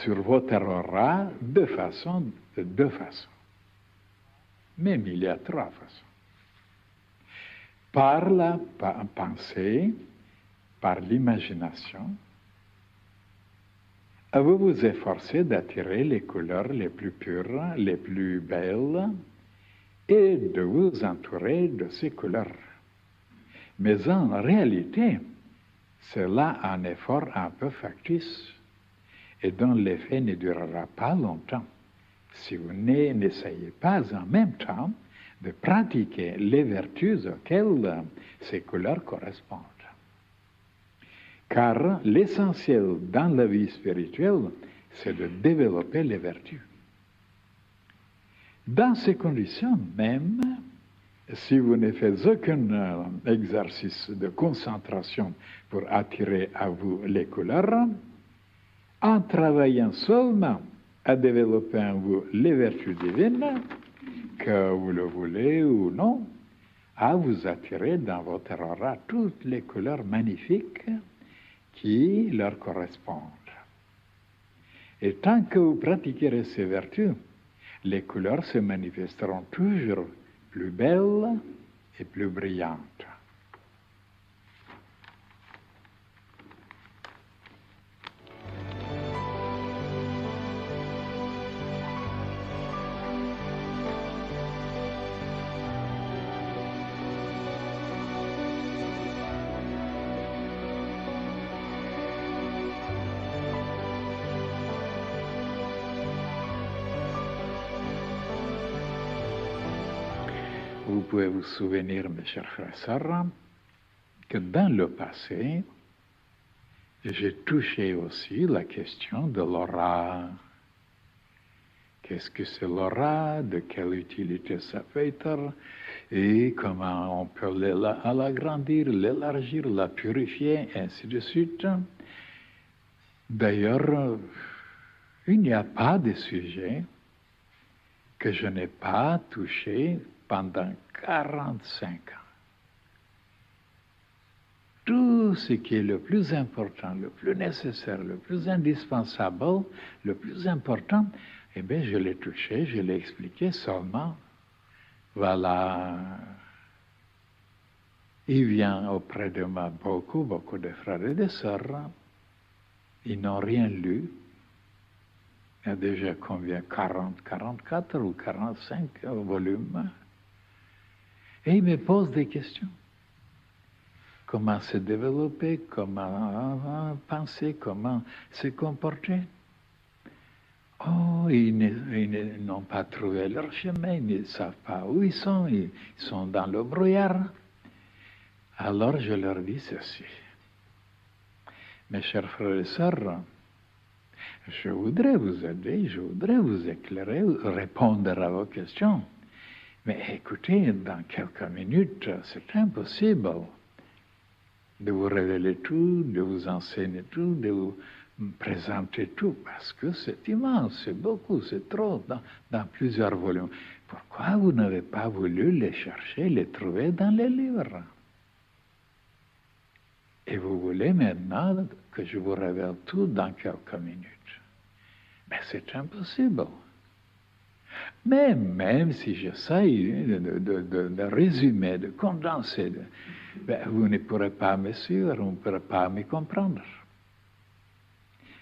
sur votre aura de deux façons. Même il y a trois façons. Par la pensée, par l'imagination, vous vous efforcez d'attirer les couleurs les plus pures, les plus belles, et de vous entourer de ces couleurs. Mais en réalité, c'est là un effort un peu factice et dont l'effet ne durera pas longtemps si vous n'essayez pas en même temps de pratiquer les vertus auxquelles ces couleurs correspondent. Car l'essentiel dans la vie spirituelle, c'est de développer les vertus. Dans ces conditions même, si vous ne faites aucun exercice de concentration pour attirer à vous les couleurs, en travaillant seulement à développer en vous les vertus divines, que vous le voulez ou non, à vous attirer dans votre aura toutes les couleurs magnifiques qui leur correspondent. Et tant que vous pratiquerez ces vertus, les couleurs se manifesteront toujours plus belles et plus brillantes. Vous pouvez vous souvenir, mes chers frères et sœurs, que dans le passé, j'ai touché aussi la question de l'aura. Qu'est-ce que c'est l'aura? De quelle utilité ça peut être? Et comment on peut l'agrandir, l'élargir, la purifier, ainsi de suite. D'ailleurs, il n'y a pas de sujet que je n'ai pas touché pendant 45 ans. Tout ce qui est le plus important, le plus nécessaire, le plus indispensable, le plus important, eh bien, je l'ai touché, je l'ai expliqué seulement. Voilà. Il vient auprès de moi beaucoup de frères et de sœurs. Ils n'ont rien lu. Il y a déjà combien? 40, 44 ou 45 volumes. Et ils me posent des questions. Comment se développer, comment penser, comment se comporter. Oh, ils n'ont pas trouvé leur chemin, ils ne savent pas où ils sont dans le brouillard. Alors je leur dis ceci. Mes chers frères et sœurs, je voudrais vous aider, je voudrais vous éclairer, répondre à vos questions. Mais écoutez, dans quelques minutes, c'est impossible de vous révéler tout, de vous enseigner tout, de vous présenter tout, parce que c'est immense, c'est beaucoup, c'est trop, dans plusieurs volumes. Pourquoi vous n'avez pas voulu les chercher, les trouver dans les livres? Et vous voulez maintenant que je vous révèle tout dans quelques minutes. Mais c'est impossible. Mais même si j'essaye de résumer, de condenser, vous ne pourrez pas me suivre, vous ne pourrez pas me comprendre.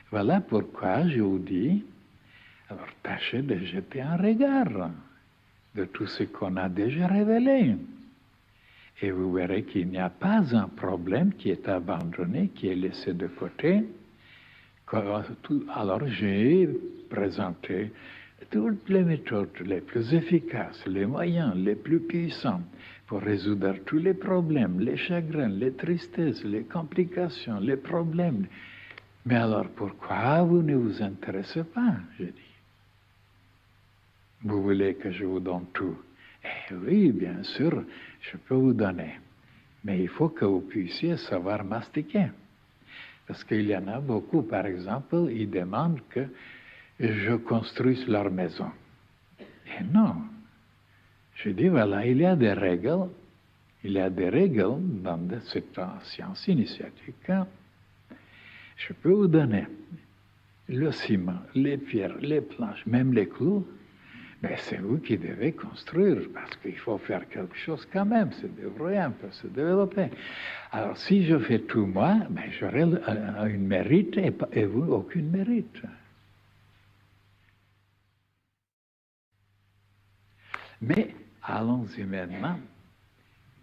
Voilà pourquoi je vous dis, alors tâchez de jeter un regard de tout ce qu'on a déjà révélé. Et vous verrez qu'il n'y a pas un problème qui est abandonné, qui est laissé de côté. Alors j'ai présenté toutes les méthodes les plus efficaces, les moyens les plus puissants pour résoudre tous les problèmes, les chagrins, les tristesses, les complications, les problèmes. Mais alors pourquoi vous ne vous intéressez pas, je dis? Vous voulez que je vous donne tout? Eh oui, bien sûr, je peux vous donner. Mais il faut que vous puissiez savoir mastiquer. Parce qu'il y en a beaucoup, par exemple, ils demandent que je construise leur maison. Et non. Je dis, voilà, il y a des règles dans cette science initiatique. Je peux vous donner. le ciment, les pierres, les planches, même les clous, mais c'est vous qui devez construire, parce qu'il faut faire quelque chose quand même, ça devrait un peu se développer. Alors, si je fais tout moi, ben, j'aurai une mérite et vous, aucune mérite. Mais allons-y maintenant.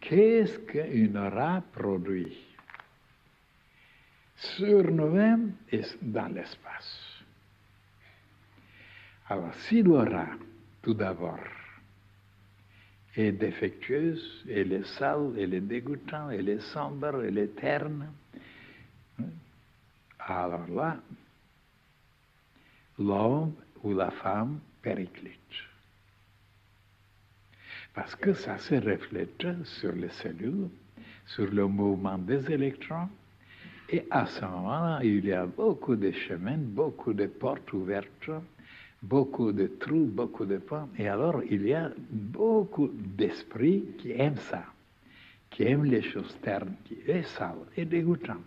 Qu'est-ce qu'une aura produit sur nous-mêmes et dans l'espace? Alors, si l'aura, tout d'abord, est défectueuse, elle est sale, elle est dégoûtante, elle est sombre, elle est terne, alors là, l'homme ou la femme périclite. Parce que ça se reflète sur les cellules, sur le mouvement des électrons, et à ce moment-là, il y a beaucoup de chemins, beaucoup de portes ouvertes, beaucoup de trous, beaucoup de points, et alors il y a beaucoup d'esprits qui aiment ça, qui aiment les choses ternes, qui est sales et dégoûtantes.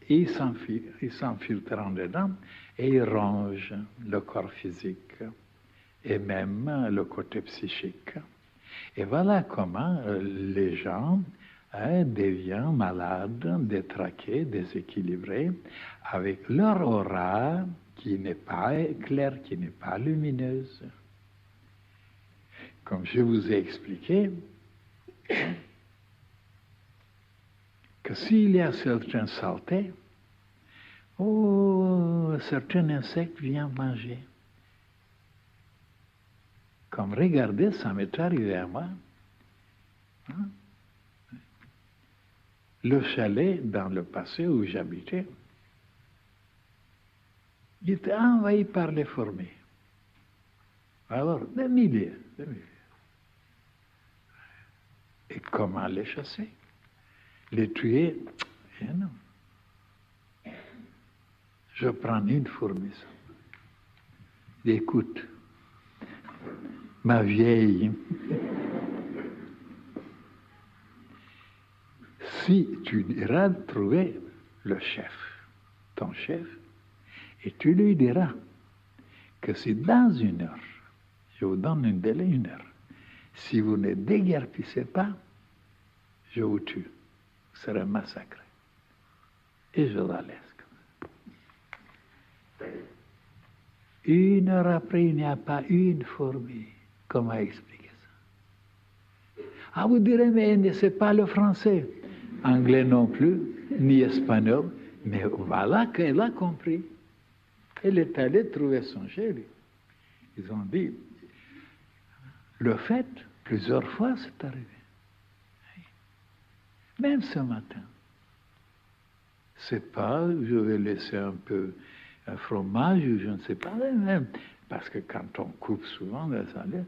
Ils s'infiltrent en dedans et ils rongent le corps physique et même le côté psychique. Et voilà comment les gens deviennent malades, détraqués, déséquilibrés, avec leur aura qui n'est pas claire, qui n'est pas lumineuse. Comme je vous ai expliqué, que s'il y a certaines saletés, certains insectes viennent manger. Comme regardez, ça m'est arrivé à moi. Hein? Le chalet dans le passé où j'habitais, il était envahi par les fourmis. Alors, des milliers. Et comment les chasser? Les tuer? Eh non. Je prends une fourmi. Écoute, ma vieille, si tu iras trouver le chef, ton chef, et tu lui diras que si dans 1 heure, je vous donne un délai 1 heure, si vous ne déguerpissez pas, je vous tue, vous serez massacré. Et je la laisse. 1 heure après, il n'y a pas une fourmi. Comment expliquer ça? Ah, vous direz, mais elle ne sait pas le français. Anglais non plus, ni espagnol. Mais voilà qu'elle a compris. Elle est allée trouver son chéri. Ils ont dit, le fait, plusieurs fois, c'est arrivé. Même ce matin. C'est pas, je vais laisser un peu un fromage, ou je ne sais pas, même. Parce que quand on coupe souvent, ça allait.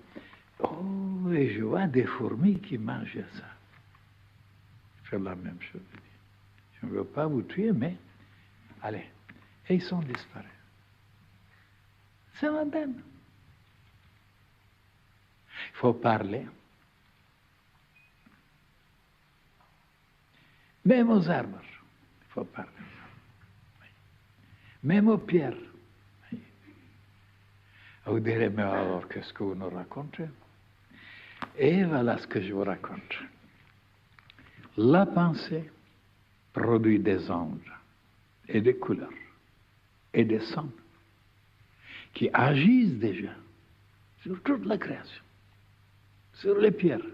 Oh, et je vois des fourmis qui mangent ça. Je fais la même chose. Je ne veux pas vous tuer, mais allez. Et ils sont disparus. C'est la même. Il faut parler. Même aux arbres, il faut parler. Même aux pierres. Vous direz, mais alors, qu'est-ce que vous nous racontez? Et voilà ce que je vous raconte. La pensée produit des ondes et des couleurs et des sons qui agissent déjà sur toute la création, sur les pierres,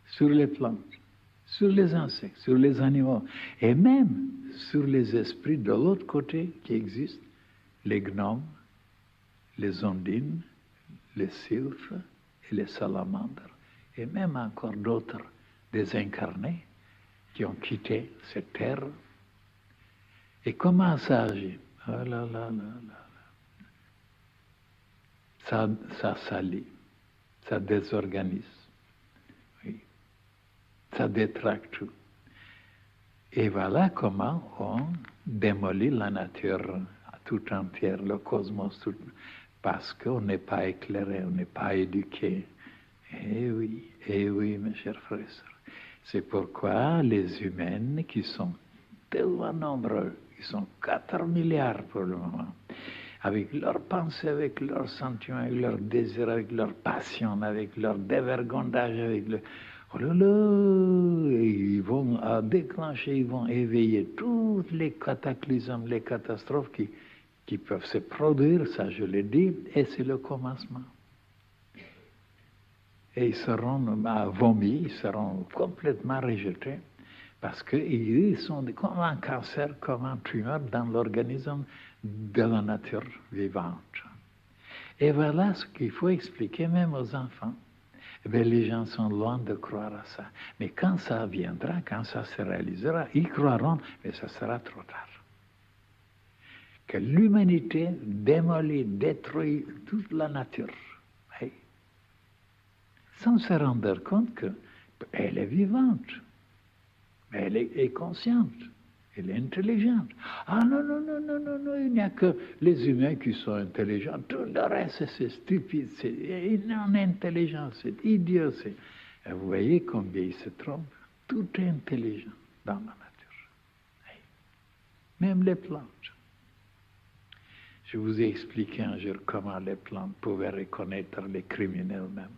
sur les plantes, sur les insectes, sur les animaux, et même sur les esprits de l'autre côté qui existent, les gnomes, les ondines, les sylphes et les salamandres, et même encore d'autres désincarnés qui ont quitté cette terre. Et comment ça agit? Ah là là là là. Ça salit, ça désorganise, oui. Ça détraque tout. Et voilà comment on démolit la nature tout entière, le cosmos, tout, parce qu'on n'est pas éclairé, on n'est pas éduqué. Eh oui, mes chers frères et sœurs. C'est pourquoi les humains qui sont tellement nombreux Ils sont 4 milliards pour le moment. Avec leurs pensées, avec leurs sentiments, avec leurs désirs, avec leur passion, avec leur dévergondage, avec le... Oh là là, ils vont déclencher, ils vont éveiller toutes les cataclysmes, les catastrophes qui peuvent se produire, ça je l'ai dit, et c'est le commencement. Et ils seront vomis, ils seront complètement rejetés, parce qu'ils sont comme un cancer, comme un tumeur dans l'organisme de la nature vivante. Et voilà ce qu'il faut expliquer même aux enfants. Mais les gens sont loin de croire à ça. Mais quand ça viendra, quand ça se réalisera, ils croiront, mais ça sera trop tard. Que l'humanité démolit, détruit toute la nature. Oui. Sans se rendre compte qu'elle est vivante, elle est consciente, elle est intelligente. Ah non, non, non, non, non, non, il n'y a que les humains qui sont intelligents. Tout le reste, c'est stupide, c'est non intelligent, c'est idiot. Et vous voyez combien ils se trompent. Tout est intelligent dans la nature. Oui. Même les plantes. Je vous ai expliqué un jour comment les plantes pouvaient reconnaître les criminels même,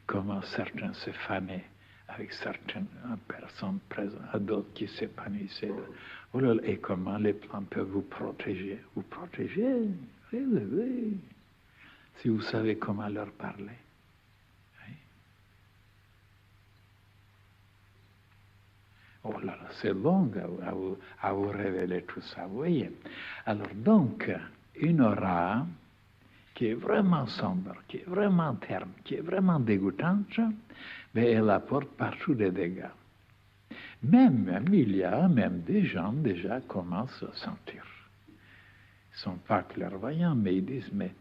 comment certains se fanaient avec certaines personnes présentes, à d'autres qui s'épanouissaient. Oh là là, et comment les plantes peuvent vous protéger. Vous protéger, oui, oui, oui. Si vous savez comment leur parler. Oui. Oh là là, c'est long à vous révéler tout ça, vous voyez. Alors donc, une aura qui est vraiment sombre, qui est vraiment terne, qui est vraiment dégoûtante, mais elle apporte partout des dégâts. Même, il y a même des gens déjà commencent à sentir. Ils ne sont pas clairvoyants, mais ils disent, mais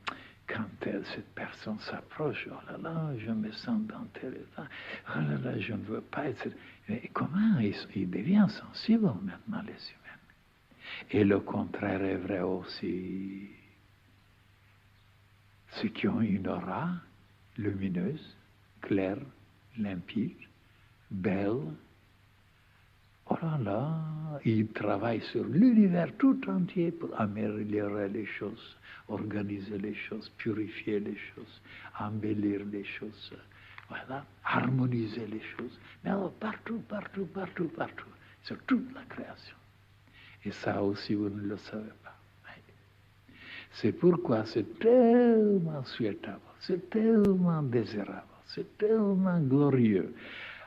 quand cette personne s'approche, oh là là, je me sens dans tel état, oh là là, je ne veux pas être... Et comment ils deviennent sensibles maintenant, les humains. Et le contraire est vrai aussi. Ceux qui ont une aura lumineuse, claire, limpide, belle, oh là là, ils travaillent sur l'univers tout entier pour améliorer les choses, organiser les choses, purifier les choses, embellir les choses, voilà, harmoniser les choses. Mais alors partout, partout, partout, partout, sur toute la création. Et ça aussi, vous ne le savez pas. C'est pourquoi c'est tellement souhaitable, c'est tellement désirable, c'est tellement glorieux,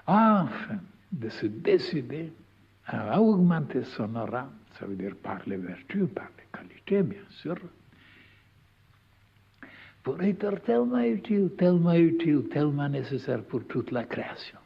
enfin, de se décider à augmenter son aura, ça veut dire par les vertus, par les qualités, bien sûr, pour être tellement utile, tellement nécessaire pour toute la création.